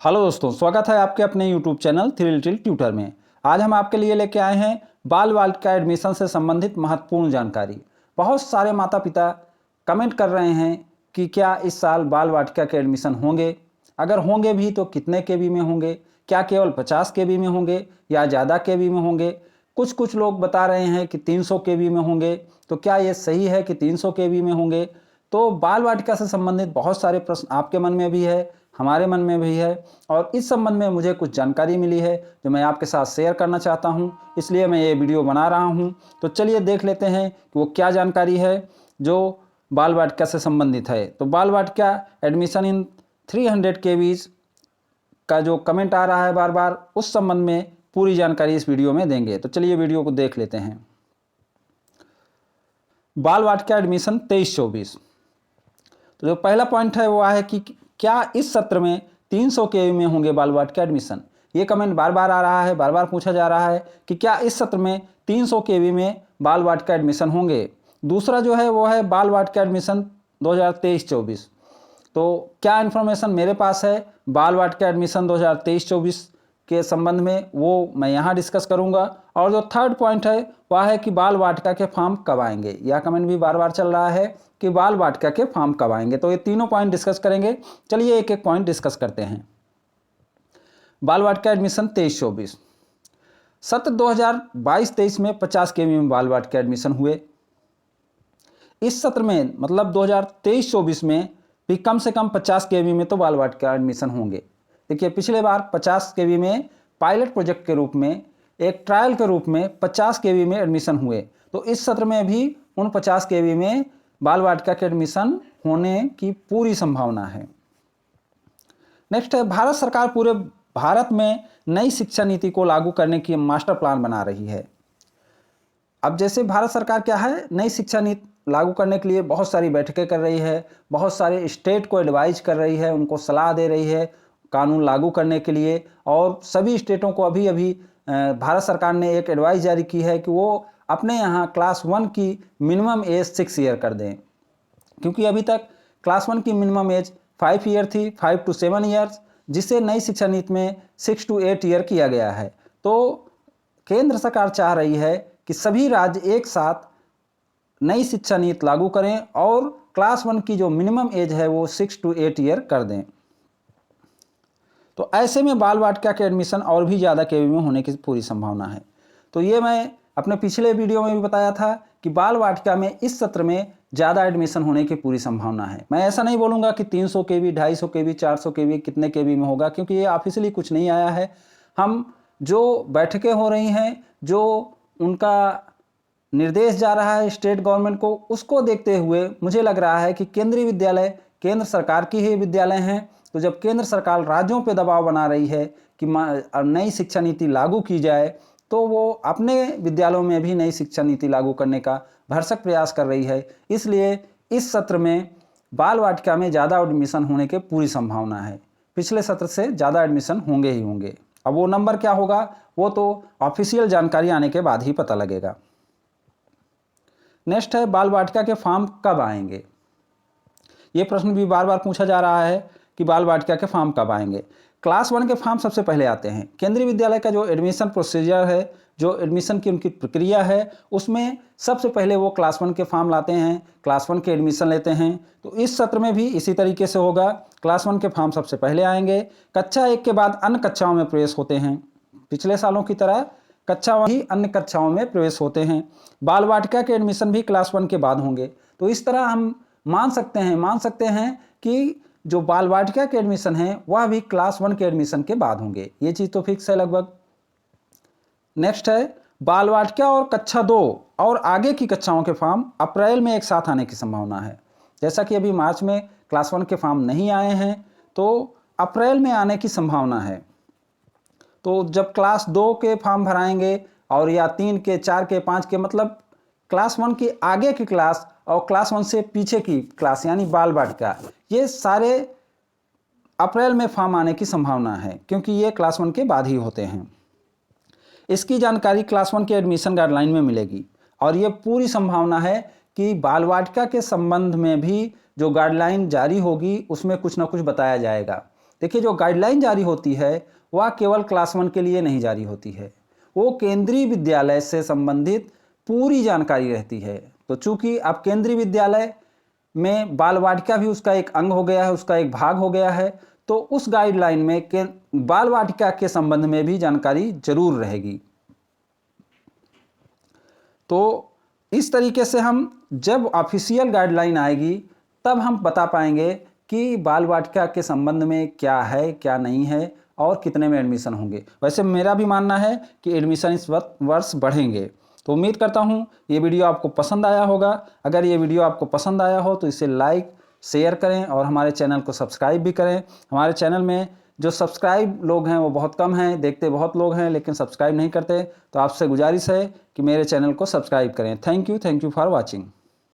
Hello दोस्तों, स्वागत है आपके अपने YouTube channel three little tutor में। आज हम आपके लिए लेके आए हैं बाल वाटिका एडमिशन से संबंधित महत्वपूर्ण जानकारी। बहुत सारे माता पिता कमेंट कर रहे हैं कि क्या इस साल बाल वाटिका के एडमिशन होंगे, अगर होंगे भी तो कितने केवी में होंगे, क्या केवल 50 केवी में होंगे या ज़्यादा केवी में होंगे। कुछ लोग बता रहे हैं कि 300 केवी में होंगे, तो क्या ये सही है कि 300 केवी में होंगे। तो बाल वाटिका से संबंधित बहुत सारे प्रश्न आपके मन में भी है, हमारे मन में भी है, और इस संबंध में मुझे कुछ जानकारी मिली है जो मैं आपके साथ शेयर करना चाहता हूं, इसलिए मैं ये वीडियो बना रहा हूं। तो चलिए देख लेते हैं कि वो क्या जानकारी है जो बाल वाटिका से संबंधित है। तो बाल वाटिका एडमिशन इन 300 केवीज का जो कमेंट आ रहा है बार बार, उस संबंध में पूरी जानकारी इस वीडियो में देंगे। तो चलिए वीडियो को देख लेते हैं। बाल वाटिका एडमिशन 23-24। तो जो पहला पॉइंट है वो है कि क्या इस सत्र में 300 केवी में होंगे बाल वाटिका एडमिशन। ये कमेंट बार बार आ रहा है, बार बार पूछा जा रहा है कि क्या इस सत्र में 300 केवी में बाल वाटिका एडमिशन होंगे। दूसरा जो है वो है बाल वाटिका एडमिशन 2023-24। तो क्या इन्फॉर्मेशन मेरे पास है बाल वाटिका एडमिशन 2023-24 के संबंध में, वो मैं यहाँ डिस्कस करूँगा। और जो थर्ड पॉइंट है वह है कि बाल वाटिका के फॉर्म कब आएंगे। यह कमेंट भी बार बार चल रहा है कि बाल वाटिका के फॉर्म कब आएंगे। तो ये तीनों पॉइंट डिस्कस करेंगे। चलिए एक एक पॉइंट डिस्कस करते हैं। बाल वाटिका एडमिशन 23-24 सत्र 2022-23 में 50 केवी में बाल वाटिका एडमिशन हुए। इस सत्र में मतलब 2023-24 में भी कम से कम 50 केवी में तो बाल वाटिका एडमिशन होंगे। देखिए, पिछले बार 50 केवी में पायलट प्रोजेक्ट के रूप में, एक ट्रायल के रूप में 50 केवी में एडमिशन हुए। तो इस सत्र में भी उन 50 केवी में बाल वाटिका के एडमिशन होने की पूरी संभावना है। नेक्स्ट है, भारत सरकार पूरे भारत में नई शिक्षा नीति को लागू करने की मास्टर प्लान बना रही है। अब जैसे भारत सरकार क्या है, नई शिक्षा नीति लागू करने के लिए बहुत सारी बैठकें कर रही है, बहुत सारे स्टेट को एडवाइज कर रही है, उनको सलाह दे रही है कानून लागू करने के लिए। और सभी स्टेटों को अभी भारत सरकार ने एक एडवाइस जारी की है कि वो अपने यहाँ क्लास 1 की मिनिमम एज 6 ईयर कर दें, क्योंकि अभी तक क्लास 1 की मिनिमम एज 5 ईयर थी, 5 to 7 ईयर्स, जिसे नई शिक्षा नीति में 6 to 8 ईयर किया गया है। तो केंद्र सरकार चाह रही है कि सभी राज्य एक साथ नई शिक्षा नीति लागू करें और क्लास 1 की जो मिनिमम एज है वो 6 to 8 ईयर कर दें। तो ऐसे में बाल वाटिका के एडमिशन और भी ज़्यादा केवी में होने की पूरी संभावना है। तो ये मैं अपने पिछले वीडियो में भी बताया था कि बाल वाटिका में इस सत्र में ज़्यादा एडमिशन होने की पूरी संभावना है। मैं ऐसा नहीं बोलूँगा कि 300 केवी, 250 केवी, 400 केवी कितने केवी में होगा, क्योंकि ये ऑफिशियली कुछ नहीं आया है। हम जो बैठकें हो रही हैं, जो उनका निर्देश जा रहा है स्टेट गवर्नमेंट को, उसको देखते हुए मुझे लग रहा है कि केंद्रीय विद्यालय केंद्र सरकार की ही विद्यालय हैं। तो जब केंद्र सरकार राज्यों पे दबाव बना रही है कि नई शिक्षा नीति लागू की जाए, तो वो अपने विद्यालयों में भी नई शिक्षा नीति लागू करने का भरसक प्रयास कर रही है। इसलिए इस सत्र में बाल वाटिका में ज़्यादा एडमिशन होने की पूरी संभावना है। पिछले सत्र से ज़्यादा एडमिशन होंगे ही होंगे। अब वो नंबर क्या होगा वो तो ऑफिशियल जानकारी आने के बाद ही पता लगेगा। नेक्स्ट है, बाल वाटिका के फॉर्म कब आएंगे। ये प्रश्न भी बार बार पूछा जा रहा है कि बाल वाटिका के फॉर्म कब आएंगे। क्लास 1 के फॉर्म सबसे पहले आते हैं। केंद्रीय विद्यालय का जो एडमिशन प्रोसीजर है, जो एडमिशन की उनकी प्रक्रिया है, उसमें सबसे पहले वो क्लास 1 के फॉर्म लाते हैं, क्लास 1 के एडमिशन लेते हैं। तो इस सत्र में भी इसी तरीके से होगा। क्लास 1 के फॉर्म सबसे पहले आएंगे। कक्षा 1 के बाद अन्य कक्षाओं में प्रवेश होते हैं। पिछले सालों की तरह कक्षा ही अन्य कक्षाओं में प्रवेश होते हैं। बाल वाटिका के एडमिशन भी क्लास 1 के बाद होंगे। तो इस तरह हम मान सकते हैं कि जो बाल वाटिका के एडमिशन है वह भी क्लास 1 के एडमिशन के बाद होंगे। ये चीज़ तो फिक्स है लगभग। नेक्स्ट है, बाल वाटिका और कक्षा 2 और आगे की कक्षाओं के फॉर्म अप्रैल में एक साथ आने की संभावना है। जैसा कि अभी मार्च में क्लास 1 के फॉर्म नहीं आए हैं, तो अप्रैल में आने की संभावना है। तो जब क्लास 2 के फॉर्म भराएंगे और या 3 के, 4 के, 5 के, मतलब क्लास 1 की आगे की क्लास और क्लास 1 से पीछे की क्लास यानी बाल वाटिका, ये सारे अप्रैल में फॉर्म आने की संभावना है, क्योंकि ये क्लास 1 के बाद ही होते हैं। इसकी जानकारी क्लास 1 के एडमिशन गाइडलाइन में मिलेगी और ये पूरी संभावना है कि बाल वाटिका के संबंध में भी जो गाइडलाइन जारी होगी उसमें कुछ ना कुछ बताया जाएगा। देखिए जो गाइडलाइन जारी होती है वह केवल क्लास 1 के लिए नहीं जारी होती है, वो केंद्रीय विद्यालय से संबंधित पूरी जानकारी रहती है। तो चूंकि अब केंद्रीय विद्यालय में बाल वाटिका भी उसका एक अंग हो गया है, उसका एक भाग हो गया है, तो उस गाइडलाइन में बाल वाटिका के संबंध में भी जानकारी जरूर रहेगी। तो इस तरीके से हम जब ऑफिशियल गाइडलाइन आएगी तब हम बता पाएंगे कि बाल वाटिका के संबंध में क्या है क्या नहीं है और कितने में एडमिशन होंगे। वैसे मेरा भी मानना है कि एडमिशन इस वर्ष बढ़ेंगे। तो उम्मीद करता हूँ ये वीडियो आपको पसंद आया होगा। अगर ये वीडियो आपको पसंद आया हो तो इसे लाइक शेयर करें और हमारे चैनल को सब्सक्राइब भी करें। हमारे चैनल में जो सब्सक्राइब लोग हैं वो बहुत कम हैं, देखते बहुत लोग हैं लेकिन सब्सक्राइब नहीं करते। तो आपसे गुजारिश है कि मेरे चैनल को सब्सक्राइब करें। Thank you for watching.